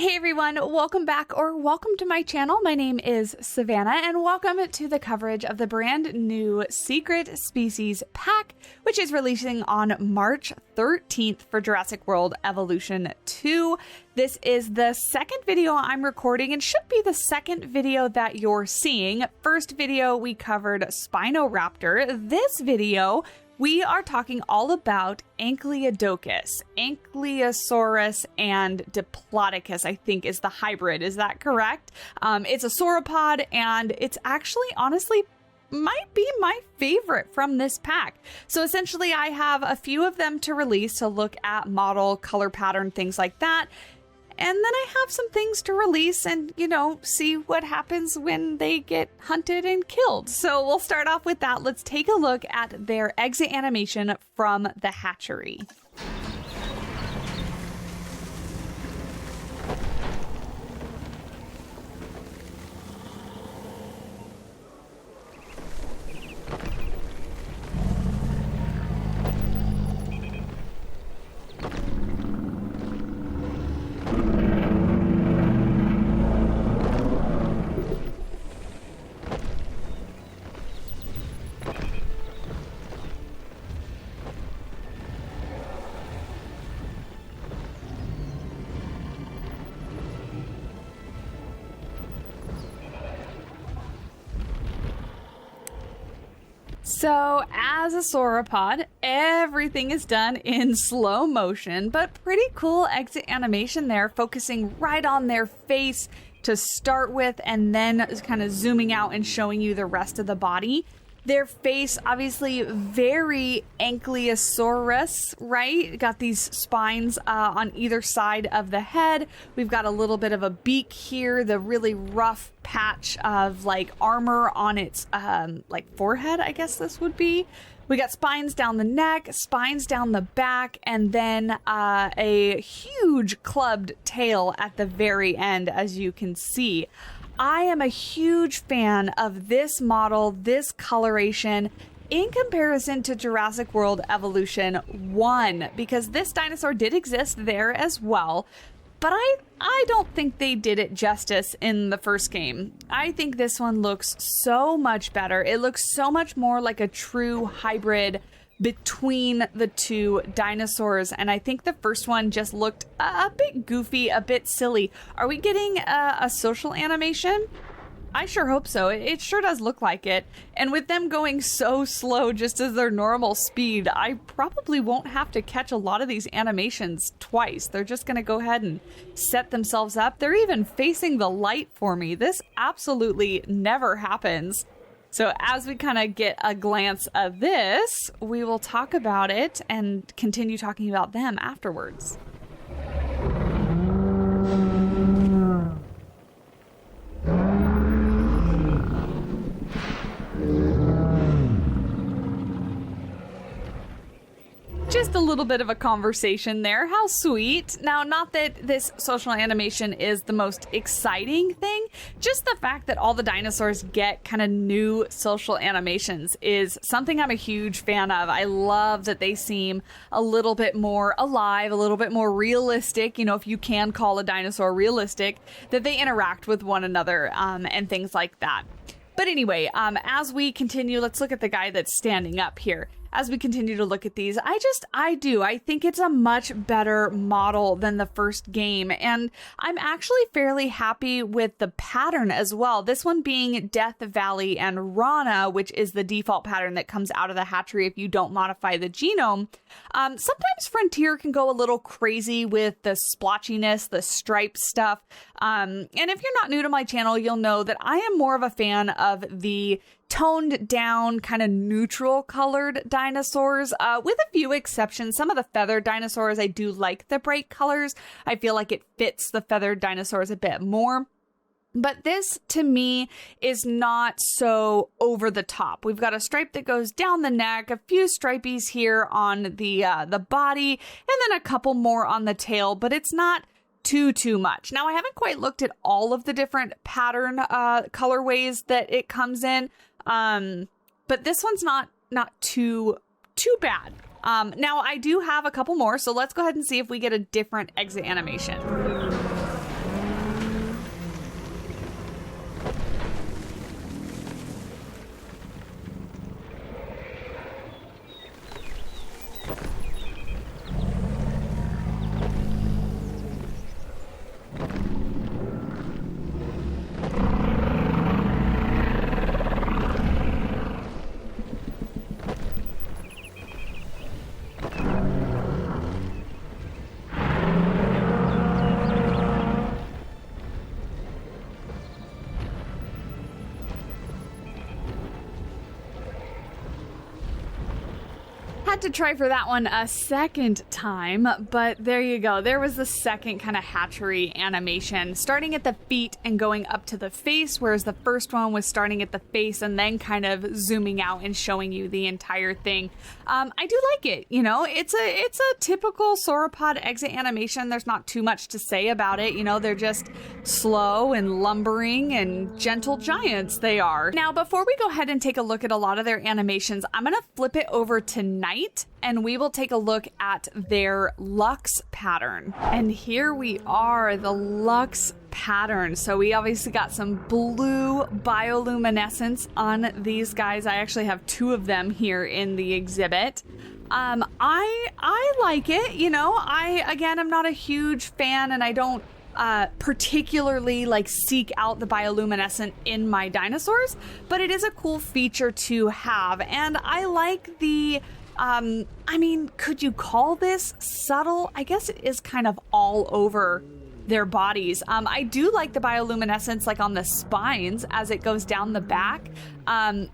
Hey everyone, welcome back or welcome to my channel. My name is Savannah and welcome to the coverage of the brand new Secret Species pack, which is releasing on March 13th for Jurassic World Evolution 2. This is the second video I'm recording and should be the second video that you're seeing. First video we covered Spinoraptor. This video we are talking all about Ankylodocus, Ankylosaurus, and Diplodocus, I think is the hybrid. Is that correct? It's a sauropod, and it's actually, honestly, might be my favorite from this pack. So essentially, I have a few of them to release to look at model, color pattern, things like that. And then I have some things to release and, you know, see what happens when they get hunted and killed. So we'll start off with that. Let's take a look at their exit animation from the hatchery. So as a sauropod, everything is done in slow motion, but pretty cool exit animation there, focusing right on their face to start with and then kind of zooming out and showing you the rest of the body. Their face, obviously very Ankylosaurus, right? Got these spines on either side of the head. We've got a little bit of a beak here, the really rough patch of like armor on its like forehead, I guess this would be. We got spines down the neck, spines down the back, and then a huge clubbed tail at the very end, as you can see. I am a huge fan of this model, this coloration, in comparison to Jurassic World Evolution 1, because this dinosaur did exist there as well, but I don't think they did it justice in the first game. I think this one looks so much better. It looks so much more like a true hybrid between the two dinosaurs, and I think the first one just looked a bit goofy, a bit silly. Are we getting a social animation? I sure hope so. It sure does look like it. And with them going so slow just as their normal speed, I probably won't have to catch a lot of these animations twice. They're just going to go ahead and set themselves up. They're even facing the light for me. This absolutely never happens. So as we kind of get a glance of this, we will talk about it and continue talking about them afterwards. Just a little bit of a conversation there. How sweet. Now, not that this social animation is the most exciting thing, just the fact that all the dinosaurs get kind of new social animations is something I'm a huge fan of. I love that they seem a little bit more alive, a little bit more realistic, you know, if you can call a dinosaur realistic, that they interact with one another and things like that. But anyway, as we continue, let's look at the guy that's standing up here. As we continue to look at these, I think it's a much better model than the first game. And I'm actually fairly happy with the pattern as well. This one being Death Valley and Rana, which is the default pattern that comes out of the hatchery if you don't modify the genome. Sometimes Frontier can go a little crazy with the splotchiness, the stripe stuff. And if you're not new to my channel, you'll know that I am more of a fan of the toned down, kind of neutral colored dinosaurs, with a few exceptions. Some of the feathered dinosaurs, I do like the bright colors. I feel like it fits the feathered dinosaurs a bit more. But this, to me, is not so over the top. We've got a stripe that goes down the neck, a few stripies here on the body, and then a couple more on the tail, but it's not too much. Now, I haven't quite looked at all of the different pattern colorways that it comes in, but this one's not too bad. Now, I do have a couple more, so let's go ahead and see if we get a different exit animation. Had to try for that one a second time, but there you go. There was the second kind of hatchery animation, starting at the feet and going up to the face, whereas the first one was starting at the face and then kind of zooming out and showing you the entire thing. I do like it. You know, it's a typical sauropod exit animation. There's not too much to say about it. You know, they're just slow and lumbering and gentle giants they are. Now, before we go ahead and take a look at a lot of their animations, I'm going to flip it over to night and we will take a look at their Luxe pattern. And here we are, the Luxe pattern. So we obviously got some blue bioluminescence on these guys. I actually have two of them here in the exhibit. I like it. You know, I'm not a huge fan, and I don't particularly like seek out the bioluminescent in my dinosaurs, but it is a cool feature to have. And I like the I mean, could you call this subtle? I guess it is kind of all over their bodies. I do like the bioluminescence like on the spines as it goes down the back. The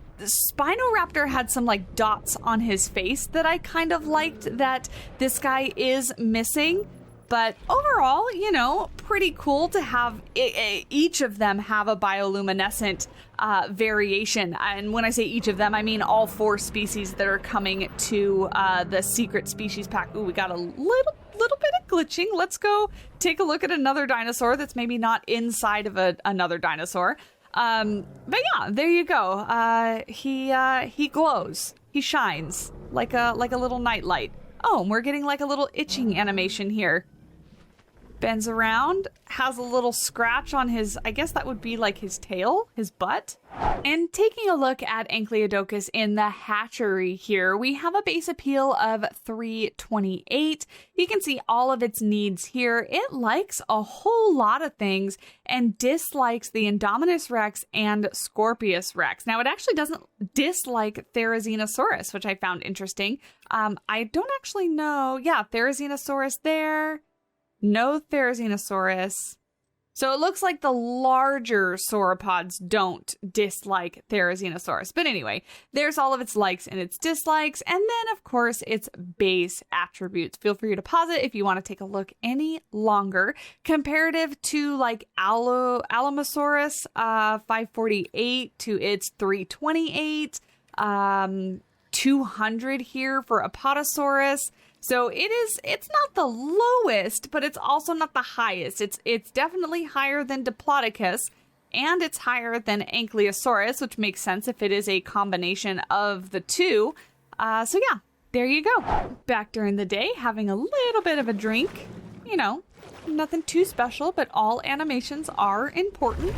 Spinoraptor had some like dots on his face that I kind of liked that this guy is missing. But overall, you know, pretty cool to have each of them have a bioluminescent variation. And when I say each of them, I mean all four species that are coming to the secret species pack. Ooh, we got a little bit of glitching. Let's go take a look at another dinosaur that's maybe not inside of another dinosaur. But yeah, there you go. He glows. He shines like a little nightlight. Oh, and we're getting like a little itching animation here. Bends around, has a little scratch on his, I guess that would be like his tail, his butt. And taking a look at Ankylodocus in the hatchery here, we have a base appeal of 328. You can see all of its needs here. It likes a whole lot of things and dislikes the Indominus Rex and Scorpius Rex. Now, it actually doesn't dislike Therizinosaurus, which I found interesting. I don't actually know. Yeah, Therizinosaurus there. No Therizinosaurus. So it looks like the larger sauropods don't dislike Therizinosaurus. But anyway, there's all of its likes and its dislikes. And then, of course, its base attributes. Feel free to pause it if you want to take a look any longer. Comparative to like Alamosaurus 548 to its 328. 200 here for Apatosaurus. So it's not the lowest, but it's also not the highest. It's definitely higher than Diplodocus, and it's higher than Ankylosaurus, which makes sense if it is a combination of the two. So yeah, there you go. Back during the day, having a little bit of a drink. You know, nothing too special, but all animations are important.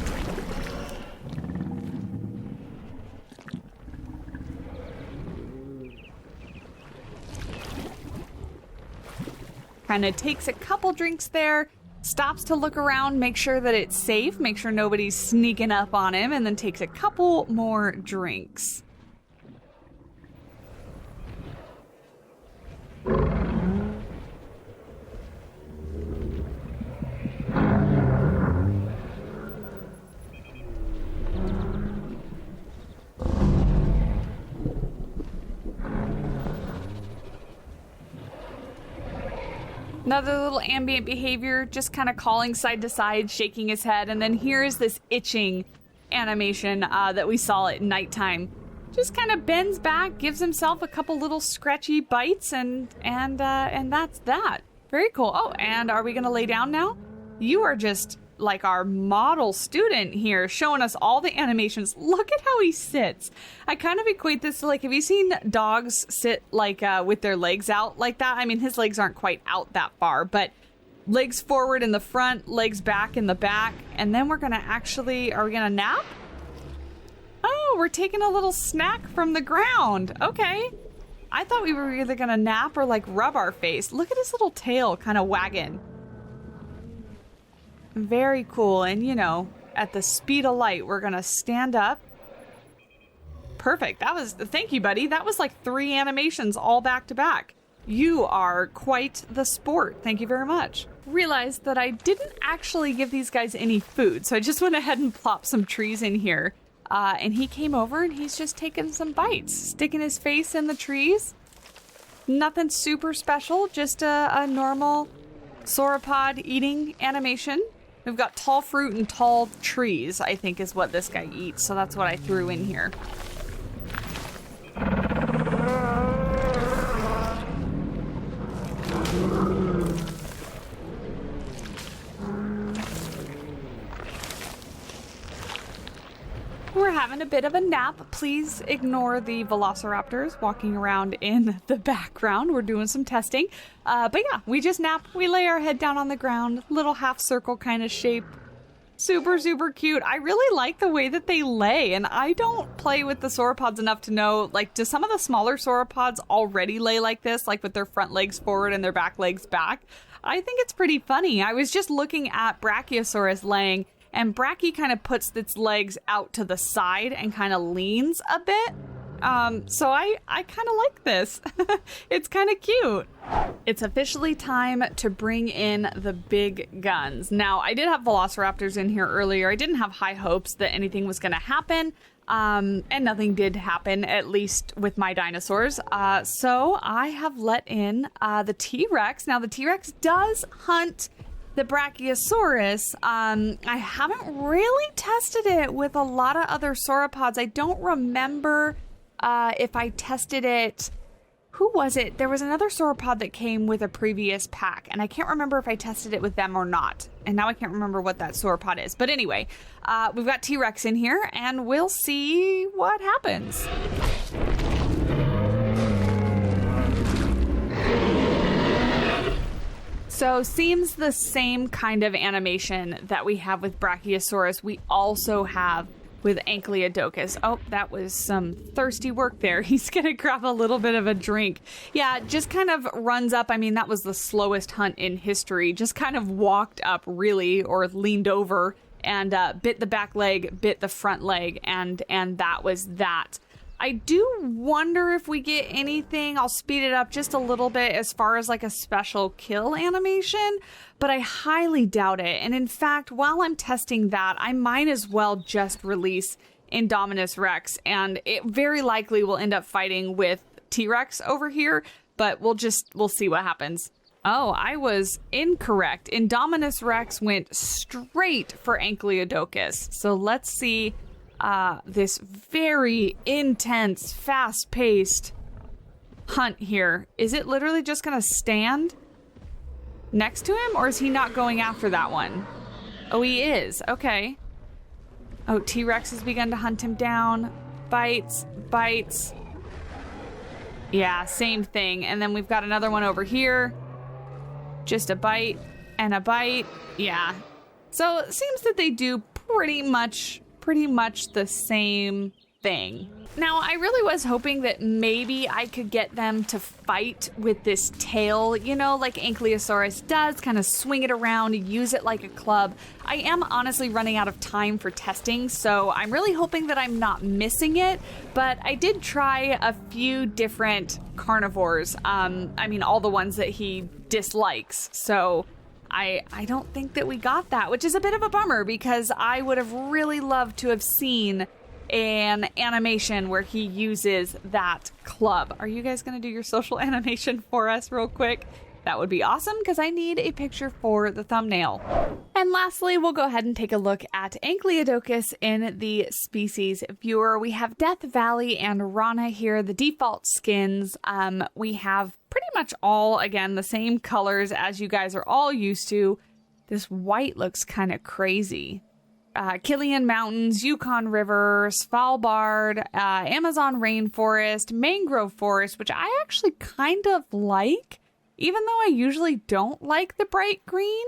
Kind of takes a couple drinks there, stops to look around, make sure that it's safe, make sure nobody's sneaking up on him, and then takes a couple more drinks. Another little ambient behavior, just kind of calling side to side, shaking his head. And then here's this itching animation that we saw at nighttime. Just kind of bends back, gives himself a couple little scratchy bites, and that's that. Very cool. Oh, and are we going to lay down now? You are just like our model student here, showing us all the animations. Look at how he sits. I kind of equate this to like, have you seen dogs sit like with their legs out like that? I mean, his legs aren't quite out that far, but legs forward in the front, legs back in the back. And then we're gonna are we gonna nap? Oh, we're taking a little snack from the ground. Okay. I thought we were either gonna nap or like rub our face. Look at his little tail kind of wagging. Very cool. And you know, at the speed of light, we're gonna stand up. Perfect. Thank you, buddy. That was like 3 animations all back to back. You are quite the sport. Thank you very much. Realized that I didn't actually give these guys any food, so I just went ahead and plopped some trees in here. And he came over and he's just taking some bites, sticking his face in the trees. Nothing super special, just a normal sauropod eating animation. We've got tall fruit and tall trees, I think is what this guy eats, so that's what I threw in here. We're having a bit of a nap. Please ignore the velociraptors walking around in the background. We're doing some testing. But yeah, we just nap. We lay our head down on the ground. Little half circle kind of shape. Super, super cute. I really like the way that they lay. And I don't play with the sauropods enough to know, like, do some of the smaller sauropods already lay like this? Like with their front legs forward and their back legs back? I think it's pretty funny. I was just looking at Brachiosaurus laying, and Brachy kind of puts its legs out to the side and kind of leans a bit. So I kind of like this. It's kind of cute. It's officially time to bring in the big guns. Now, I did have velociraptors in here earlier. I didn't have high hopes that anything was going to happen. And nothing did happen, at least with my dinosaurs. So I have let in the T-Rex. Now, the T-Rex does hunt the Brachiosaurus. I haven't really tested it with a lot of other sauropods. I don't remember if I tested it. Who was it? There was another sauropod that came with a previous pack, and I can't remember if I tested it with them or not. And now I can't remember what that sauropod is. But anyway, we've got T-Rex in here, and we'll see what happens. So seems the same kind of animation that we have with Brachiosaurus, we also have with Ankylodocus. Oh, that was some thirsty work there. He's gonna grab a little bit of a drink. Yeah, just kind of runs up. I mean, that was the slowest hunt in history. Just kind of walked up really, or leaned over and bit the back leg, bit the front leg, and that was that. I do wonder if we get anything. I'll speed it up just a little bit as far as like a special kill animation, but I highly doubt it. And in fact, while I'm testing that, I might as well just release Indominus Rex, and it very likely will end up fighting with T-Rex over here, but we'll see what happens. Oh, I was incorrect. Indominus Rex went straight for Ankylodocus. So let's see this very intense, fast-paced hunt here. Is it literally just gonna stand next to him, or is he not going after that one? Oh, he is. Okay. Oh, T-Rex has begun to hunt him down. Bites, bites. Yeah, same thing. And then we've got another one over here. Just a bite and a bite. Yeah. So it seems that they do pretty much the same thing. Now, I really was hoping that maybe I could get them to fight with this tail, you know, like Ankylosaurus does, kind of swing it around, use it like a club. I am honestly running out of time for testing, so I'm really hoping that I'm not missing it, but I did try a few different carnivores. I mean, all the ones that he dislikes, so I don't think that we got that, which is a bit of a bummer because I would have really loved to have seen an animation where he uses that club. Are you guys going to do your social animation for us real quick? That would be awesome because I need a picture for the thumbnail. And lastly, we'll go ahead and take a look at Ankylodocus in the species viewer. We have Death Valley and Rana here, the default skins. We have pretty much all, again, the same colors as you guys are all used to. This white looks kind of crazy. Killian Mountains, Yukon River, Svalbard, Amazon Rainforest, Mangrove Forest, which I actually kind of like, even though I usually don't like the bright green.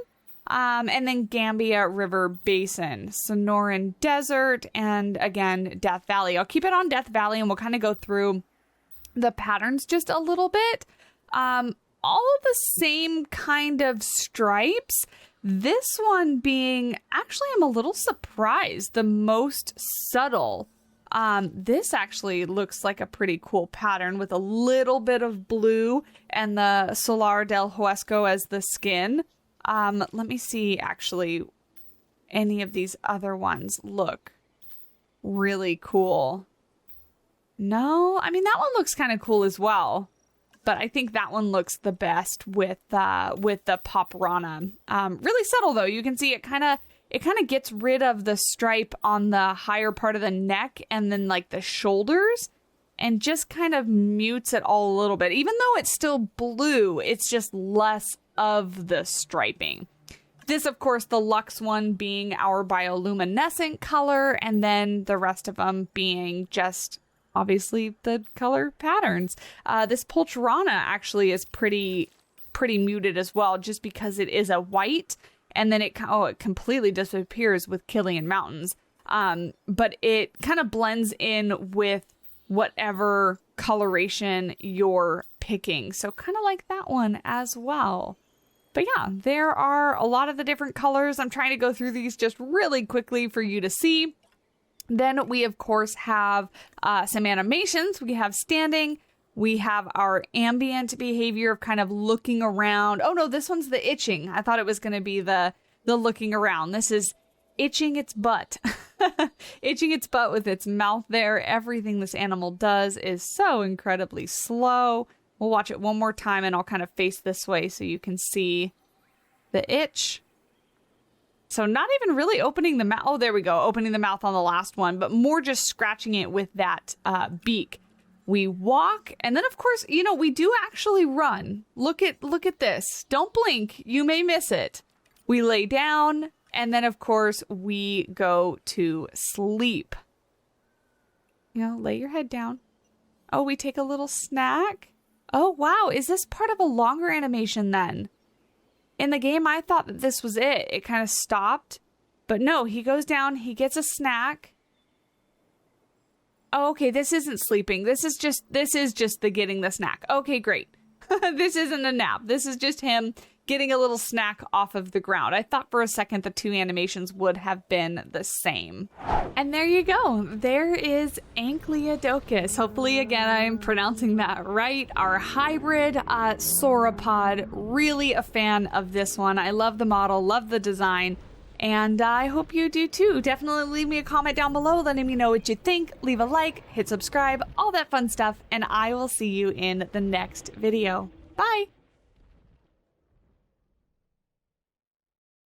And then Gambia River Basin, Sonoran Desert, and again, Death Valley. I'll keep it on Death Valley and we'll kind of go through the patterns just a little bit. All the same kind of stripes. This one being, actually, I'm a little surprised, the most subtle. This actually looks like a pretty cool pattern with a little bit of blue and the Solar del Huesco as the skin. Let me see, actually, any of these other ones look really cool. No, I mean, that one looks kind of cool as well. but I think that one looks the best with the Paparana. Really subtle though. You can see it kind of gets rid of the stripe on the higher part of the neck and then like the shoulders, and just kind of mutes it all a little bit. Even though it's still blue, it's just less of the striping. This, of course, the Luxe one being our bioluminescent color, and then the rest of them being just obviously the color patterns. This Poltrona actually is pretty muted as well, just because it is a white, and then it completely disappears with Killian Mountains. But it kind of blends in with whatever coloration you're picking. So kind of like that one as well. But yeah, there are a lot of the different colors. I'm trying to go through these just really quickly for you to see. Then we, of course, have some animations. We have standing. We have our ambient behavior of kind of looking around. Oh no, this one's the itching. I thought it was going to be the looking around. This is itching its butt. Itching its butt with its mouth there. Everything this animal does is so incredibly slow. We'll watch it one more time and I'll kind of face this way so you can see the itch. So not even really opening the mouth. Oh, there we go. Opening the mouth on the last one, but more just scratching it with that beak. We walk, and then of course, you know, we do actually run. Look at this. Don't blink. You may miss it. We lay down, and then of course we go to sleep. You know, lay your head down. Oh, we take a little snack. Oh, wow. Is this part of a longer animation then? In the game, I thought that this was it. It kind of stopped. But no, he goes down, he gets a snack. Oh, okay, this isn't sleeping. This is just the getting the snack. Okay, great. This isn't a nap. This is just him getting a little snack off of the ground. I thought for a second the two animations would have been the same. And there you go. There is Ankylodocus. Hopefully, again, I'm pronouncing that right. Our hybrid sauropod. Really a fan of this one. I love the model, love the design. And I hope you do too. Definitely leave me a comment down below letting me know what you think. Leave a like, hit subscribe, all that fun stuff. And I will see you in the next video. Bye!